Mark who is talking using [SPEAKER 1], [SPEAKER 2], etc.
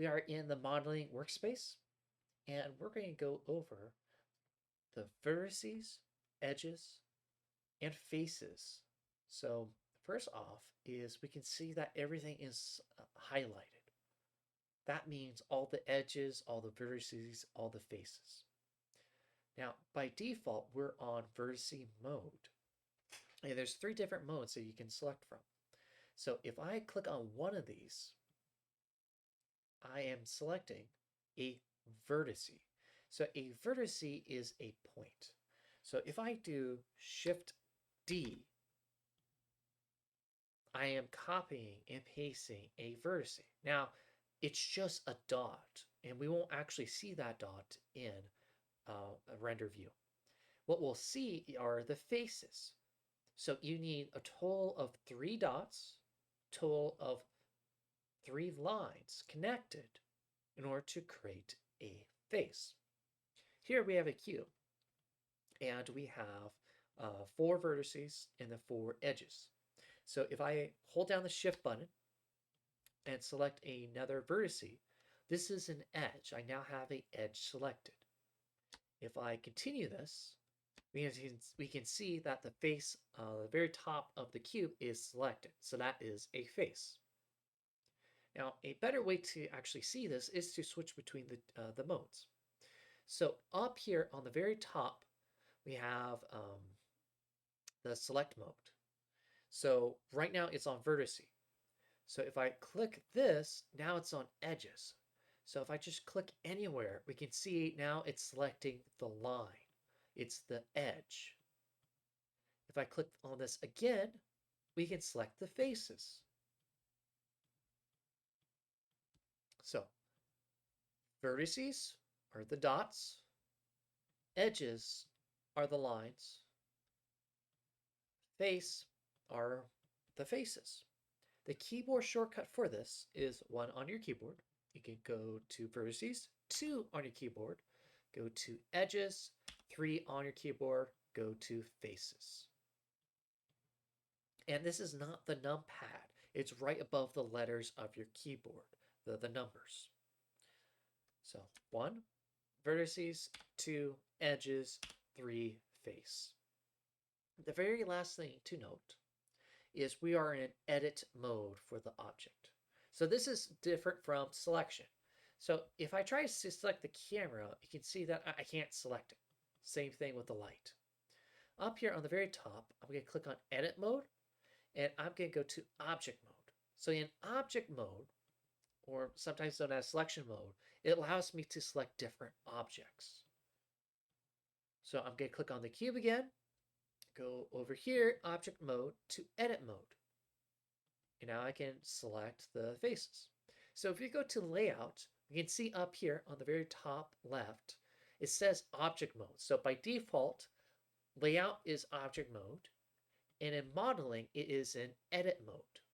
[SPEAKER 1] We are in the modeling workspace, and we're going to go over the vertices, edges, and faces. So first off is we can see that everything is highlighted. That means all the edges, all the vertices, all the faces. Now, by default, we're on vertice mode. And there's three different modes that you can select from. So if I click on one of these, I am selecting a vertice. So a vertice is a point. So if I do Shift D, I am copying and pasting a vertice. Now, it's just a dot, and we won't actually see that dot in a render view. What we'll see are the faces. So you need a total of 3 dots, total of 3 lines connected in order to create a face. Here we have a cube, and we have 4 vertices and the 4 edges. So if I hold down the Shift button and select another vertice, this is an edge. I now have an edge selected. If I continue this, we can see that the face, the very top of the cube is selected. So that is a face. Now, a better way to actually see this is to switch between the modes. So up here on the very top, we have the select mode. So right now it's on vertice. So if I click this, now it's on edges. So if I just click anywhere, we can see now it's selecting the line. It's the edge. If I click on this again, we can select the faces. So vertices are the dots, edges are the lines, face are the faces. The keyboard shortcut for this is 1 on your keyboard. You can go to vertices, 2 on your keyboard, go to edges, 3 on your keyboard, go to faces. And this is not the numpad. It's right above the letters of your keyboard, the numbers. So 1, vertices, 2, edges, 3, face. The very last thing to note is we are in edit mode for the object. So this is different from selection. So if I try to select the camera, you can see that I can't select it. Same thing with the light. Up here on the very top, I'm going to click on edit mode, and I'm going to go to object mode. So in object mode, or sometimes known as selection mode, it allows me to select different objects. So I'm going to click on the cube again, go over here, object mode, to edit mode. And now I can select the faces. So if you go to layout, you can see up here on the very top left, it says object mode. So by default, layout is object mode. And in modeling, it is in edit mode.